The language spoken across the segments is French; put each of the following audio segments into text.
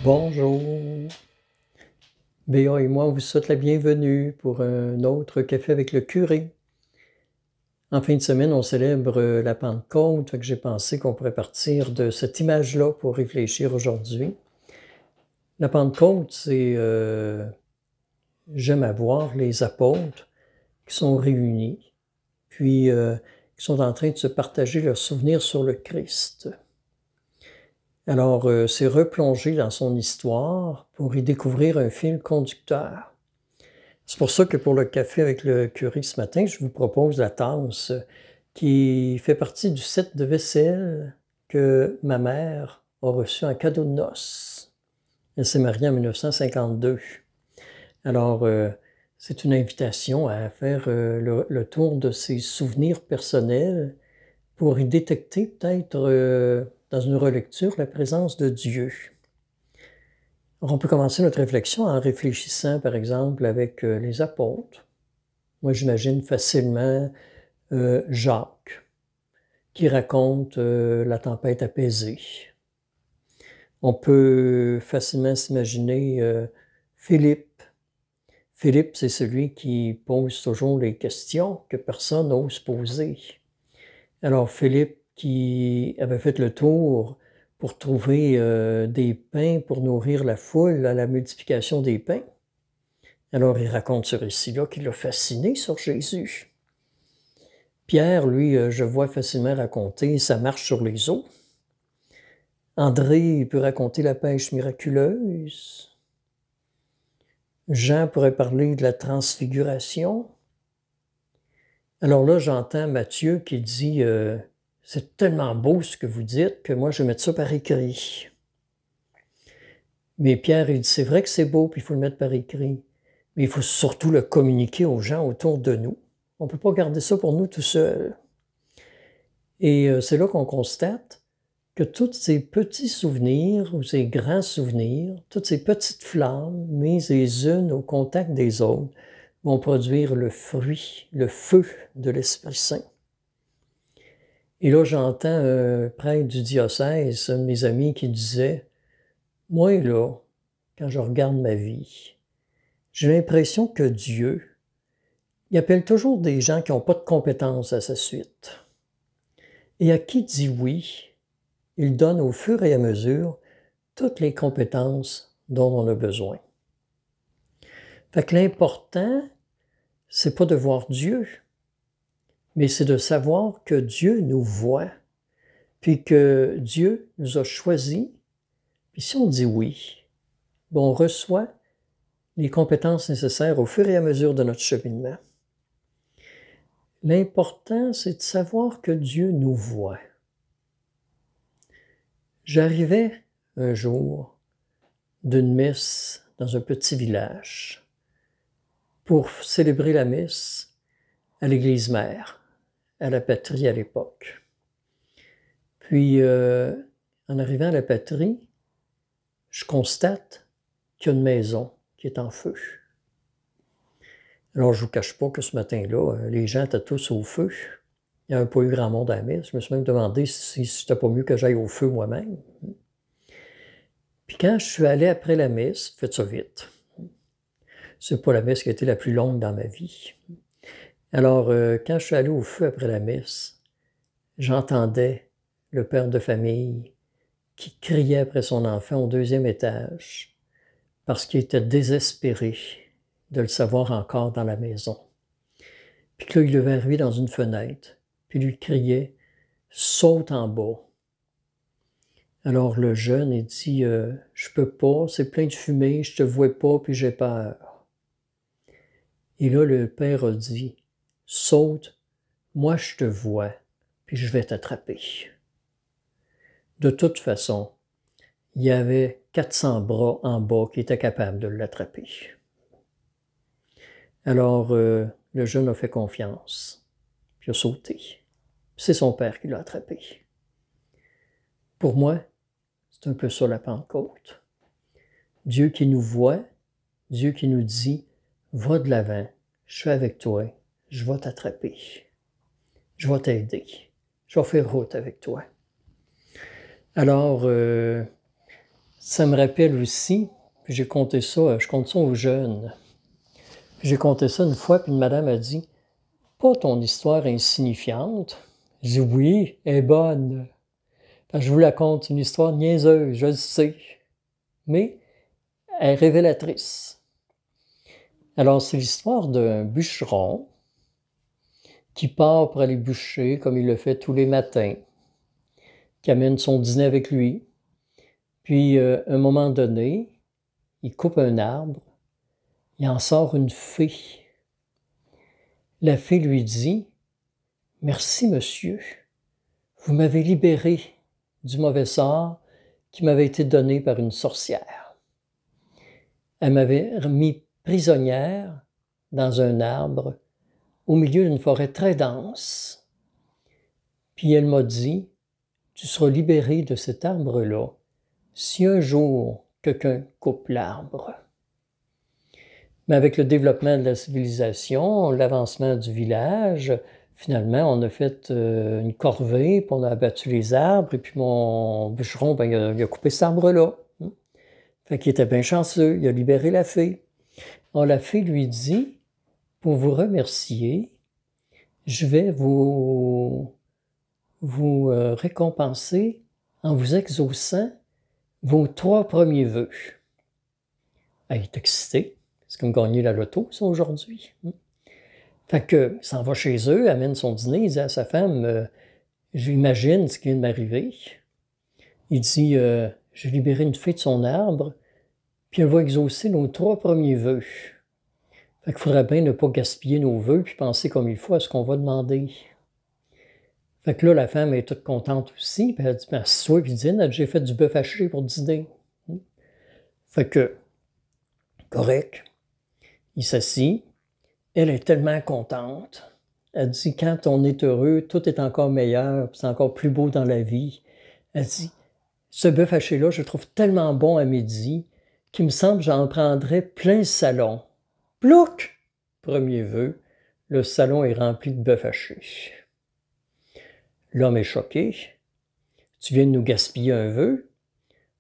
Bonjour. Béa et moi, on vous souhaite la bienvenue pour un autre café avec le curé. En fin de semaine, on célèbre la Pentecôte, fait que j'ai pensé qu'on pourrait partir de cette image-là pour réfléchir aujourd'hui. La Pentecôte, c'est j'aime avoir les apôtres qui sont réunis, puis qui sont en train de se partager leurs souvenirs sur le Christ. Alors, c'est replonger dans son histoire pour y découvrir un fil conducteur. C'est pour ça que pour le café avec le curé ce matin, je vous propose la tasse qui fait partie du set de vaisselle que ma mère a reçu en cadeau de noces. Elle s'est mariée en 1952. Alors, c'est une invitation à faire le tour de ses souvenirs personnels pour y détecter peut-être dans une relecture la présence de Dieu. Alors, on peut commencer notre réflexion en réfléchissant, par exemple, avec les apôtres. Moi, j'imagine facilement Jacques, qui raconte la tempête apaisée. On peut facilement s'imaginer Philippe. Philippe, c'est celui qui pose toujours les questions que personne n'ose poser. Alors, Philippe, qui avait fait le tour pour trouver des pains pour nourrir la foule à la multiplication des pains. Alors, il raconte ce récit-là qui l'a fasciné sur Jésus. Pierre, lui, je vois facilement raconter sa marche sur les eaux. André, il peut raconter la pêche miraculeuse. Jean pourrait parler de la transfiguration. Alors là, j'entends Matthieu qui dit c'est tellement beau ce que vous dites que moi, je vais mettre ça par écrit. Mais Pierre, il dit c'est vrai que c'est beau, puis il faut le mettre par écrit. Mais il faut surtout le communiquer aux gens autour de nous. On ne peut pas garder ça pour nous tout seuls. Et c'est là qu'on constate que tous ces petits souvenirs ou ces grands souvenirs, toutes ces petites flammes mises les unes au contact des autres vont produire le fruit, le feu de l'Esprit Saint. Et là, j'entends un prêtre du diocèse, un de mes amis qui disait « Moi, là, quand je regarde ma vie, j'ai l'impression que Dieu, il appelle toujours des gens qui n'ont pas de compétences à sa suite. Et à qui dit oui, il donne au fur et à mesure toutes les compétences dont on a besoin. » Fait que l'important, c'est pas de voir Dieu, mais c'est de savoir que Dieu nous voit, puis que Dieu nous a choisis, puis si on dit oui, ben on reçoit les compétences nécessaires au fur et à mesure de notre cheminement. L'important, c'est de savoir que Dieu nous voit. J'arrivais un jour d'une messe dans un petit village pour célébrer la messe à l'église mère, à la patrie à l'époque. Puis, en arrivant à la patrie, je constate qu'il y a une maison qui est en feu. Alors, je ne vous cache pas que ce matin-là, les gens étaient tous au feu. Il n'y avait pas eu grand monde à la messe. Je me suis même demandé si c'était pas mieux que j'aille au feu moi-même. Puis quand je suis allé après la messe, faites ça vite. C'est pas la messe qui a été la plus longue dans ma vie. Alors, quand je suis allé au feu après la messe, j'entendais le père de famille qui criait après son enfant au deuxième étage parce qu'il était désespéré de le savoir encore dans la maison. Puis que là, il devait arriver dans une fenêtre, puis lui criait « Saute en bas ». Alors le jeune, il dit « Je peux pas, c'est plein de fumée, je te vois pas, puis j'ai peur ». Et là, le père a dit « Saute, moi je te vois, puis je vais t'attraper ». De toute façon, il y avait 400 bras en bas qui étaient capables de l'attraper. Alors, le jeune a fait confiance, puis a sauté. C'est son père qui l'a attrapé. Pour moi, c'est un peu ça la Pentecôte. Dieu qui nous voit, Dieu qui nous dit « Va de l'avant, je suis avec toi, je vais t'attraper, je vais t'aider, je vais faire route avec toi. » Alors, Ça me rappelle aussi, puis j'ai conté ça, je compte ça aux jeunes. J'ai conté ça une fois, puis une madame a dit « Pas ton histoire insignifiante. » J'ai dit « Oui, elle est bonne. » Je vous la conte, une histoire niaiseuse, je le sais, mais elle est révélatrice. Alors, c'est l'histoire d'un bûcheron qui part pour aller bûcher, comme il le fait tous les matins, qui amène son dîner avec lui. Puis, à un moment donné, il coupe un arbre, il en sort une fée. La fée lui dit « Merci, monsieur, vous m'avez libéré du mauvais sort qui m'avait été donné par une sorcière. Elle m'avait mis prisonnière dans un arbre au milieu d'une forêt très dense. Puis elle m'a dit, tu seras libéré de cet arbre-là si un jour quelqu'un coupe l'arbre. » Mais avec le développement de la civilisation, l'avancement du village, finalement, on a fait une corvée, puis on a abattu les arbres, et puis mon bûcheron, il a coupé cet arbre-là. Fait qu'il était bien chanceux, il a libéré la fée. Alors la fée lui dit, pour vous remercier, je vais vous récompenser en vous exaucant vos 3 premiers vœux. Elle est excitée, c'est comme gagner la loto, ça, aujourd'hui. Fait que, il s'en va chez eux, amène son dîner, il dit à sa femme, j'imagine ce qui vient de m'arriver. Il dit, j'ai libéré une fée de son arbre, puis elle va exaucer nos 3 premiers vœux. Fait qu'il faudrait bien ne pas gaspiller nos vœux, puis penser comme il faut à ce qu'on va demander. Fait que là, la femme est toute contente aussi, puis elle dit, ben, assis-toi puis dîne, j'ai fait du bœuf haché pour dîner. Fait que, correct, il s'assit, elle est tellement contente. Elle dit, quand on est heureux, tout est encore meilleur, c'est encore plus beau dans la vie. Elle dit, ce bœuf haché-là, je le trouve tellement bon à midi, qu'il me semble que j'en prendrais plein le salon. Plouc! Premier vœu, le salon est rempli de bœuf haché. L'homme est choqué. Tu viens de nous gaspiller un vœu.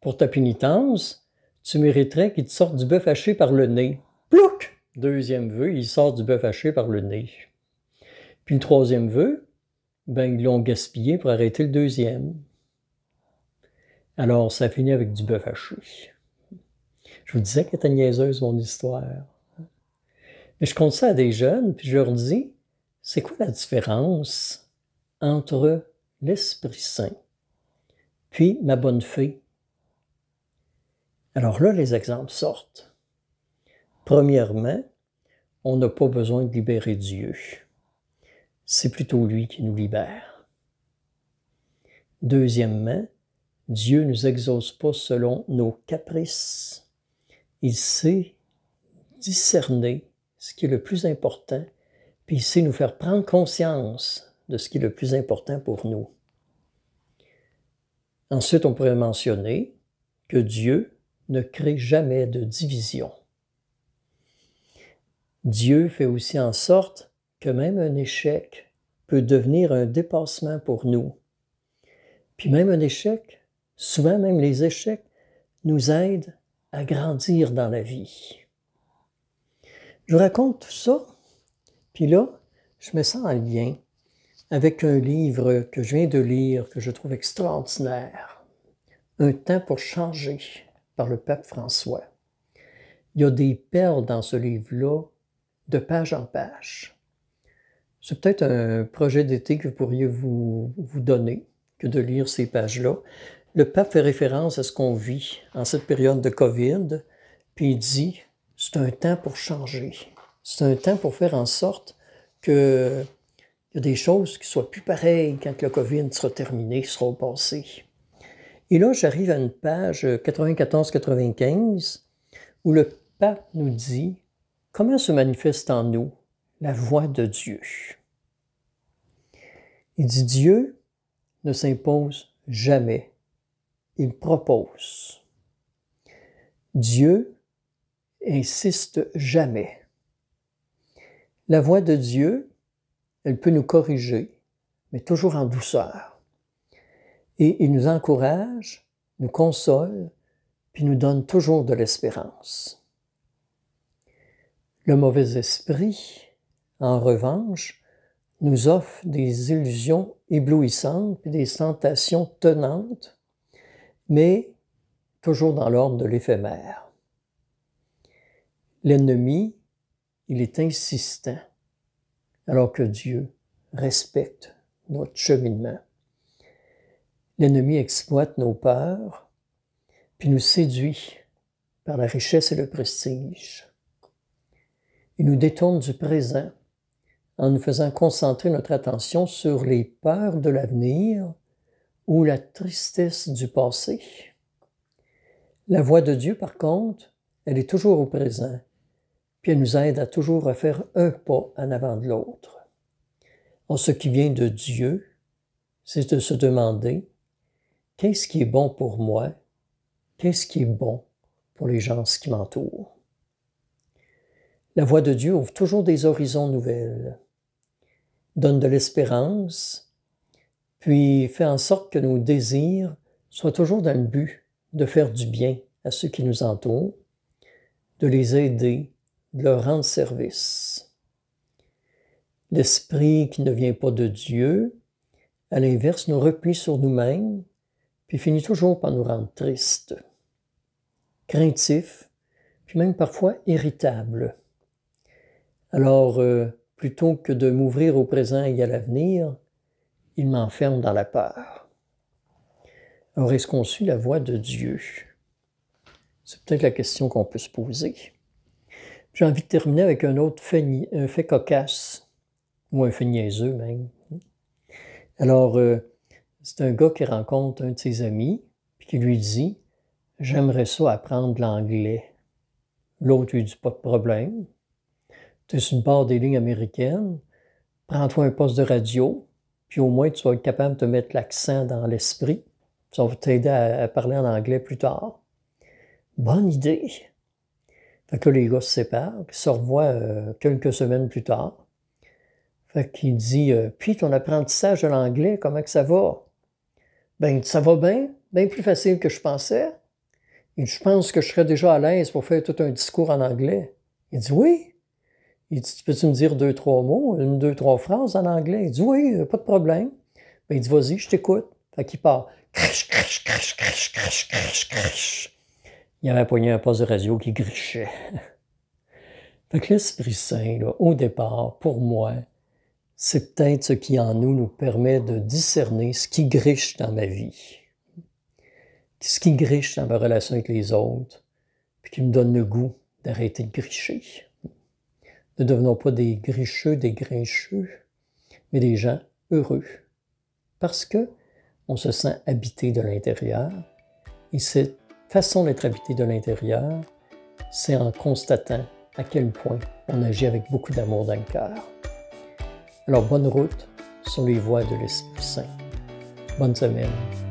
Pour ta pénitence, tu mériterais qu'il te sorte du bœuf haché par le nez. Plouc! Deuxième vœu, il sort du bœuf haché par le nez. Puis le troisième vœu, ben ils l'ont gaspillé pour arrêter le deuxième. Alors, ça finit avec du bœuf haché. Je vous disais qu'elle était niaiseuse, mon histoire. Mais je compte ça à des jeunes, puis je leur dis, c'est quoi la différence entre l'Esprit Saint puis ma bonne fée? Alors là, les exemples sortent. Premièrement, on n'a pas besoin de libérer Dieu. C'est plutôt lui qui nous libère. Deuxièmement, Dieu ne nous exauce pas selon nos caprices. Il sait discerner ce qui est le plus important, puis il sait nous faire prendre conscience de ce qui est le plus important pour nous. Ensuite, on pourrait mentionner que Dieu ne crée jamais de division. Dieu fait aussi en sorte que même un échec peut devenir un dépassement pour nous. Puis même un échec, souvent même les échecs, nous aident à grandir dans la vie. Je vous raconte tout ça, puis là, je me sens en lien avec un livre que je viens de lire, que je trouve extraordinaire. Un temps pour changer, par le pape François. Il y a des perles dans ce livre-là, de page en page. C'est peut-être un projet d'été que vous pourriez vous donner, que de lire ces pages-là. Le pape fait référence à ce qu'on vit en cette période de COVID, puis il dit, c'est un temps pour changer. C'est un temps pour faire en sorte qu'il y a des choses qui soient plus pareilles quand le COVID sera terminé, sera au passé. Et là, j'arrive à une page 94-95 où le pape nous dit comment se manifeste en nous la voix de Dieu. Il dit Dieu ne s'impose jamais, il propose. Dieu insiste jamais. La voix de Dieu, elle peut nous corriger, mais toujours en douceur. Et il nous encourage, nous console, puis nous donne toujours de l'espérance. Le mauvais esprit, en revanche, nous offre des illusions éblouissantes et des tentations tenantes, mais toujours dans l'ordre de l'éphémère. L'ennemi, il est insistant, alors que Dieu respecte notre cheminement. L'ennemi exploite nos peurs, puis nous séduit par la richesse et le prestige. Il nous détourne du présent en nous faisant concentrer notre attention sur les peurs de l'avenir ou la tristesse du passé. La voix de Dieu, par contre, elle est toujours au présent, puis elle nous aide à toujours faire un pas en avant de l'autre. Or, ce qui vient de Dieu, c'est de se demander qu'est-ce qui est bon pour moi, qu'est-ce qui est bon pour les gens qui m'entourent. La voix de Dieu ouvre toujours des horizons nouvelles, donne de l'espérance, puis fait en sorte que nos désirs soient toujours dans le but de faire du bien à ceux qui nous entourent, de les aider, de leur rendre service. L'esprit qui ne vient pas de Dieu, à l'inverse, nous replie sur nous-mêmes, puis finit toujours par nous rendre tristes, craintifs, puis même parfois irritables. Alors, plutôt que de m'ouvrir au présent et à l'avenir, il m'enferme dans la peur. Alors, est-ce qu'on suit la voix de Dieu? C'est peut-être la question qu'on peut se poser. J'ai envie de terminer avec un autre fait cocasse, ou un fait niaiseux même. Alors, c'est un gars qui rencontre un de ses amis, puis qui lui dit « J'aimerais ça apprendre l'anglais. » L'autre lui dit « Pas de problème. Tu es sur le bord des lignes américaines, prends-toi un poste de radio, puis au moins tu vas être capable de te mettre l'accent dans l'esprit. Ça va t'aider à parler en anglais plus tard. » Bonne idée! Fait que les gars se séparent, puis se revoient quelques semaines plus tard. Fait qu'il dit « Puis ton apprentissage de l'anglais, comment que ça va? » « Ben, ça va bien plus facile que je pensais. » Il dit « Je pense que je serais déjà à l'aise pour faire tout un discours en anglais. » Il dit « Oui. » Il dit « Peux-tu me dire 2-3 mots, 2-3 phrases en anglais? » Il dit « Oui, pas de problème. » Ben, il dit « Vas-y, je t'écoute. » Fait qu'il part. Crish, crish, crish, crish, crish, crish, crish. Il avait pogné un poste de radio qui grichait. Fait que l'Esprit Saint, là, au départ, pour moi, c'est peut-être ce qui en nous permet de discerner ce qui griche dans ma vie, ce qui griche dans ma relation avec les autres, puis qui me donne le goût d'arrêter de gricher. Ne devenons pas des gricheux, des grincheux, mais des gens heureux, parce que on se sent habité de l'intérieur, et cette façon d'être habité de l'intérieur, c'est en constatant à quel point on agit avec beaucoup d'amour dans le cœur. Alors, bonne route sur les voies de l'Esprit Saint. Bonne semaine.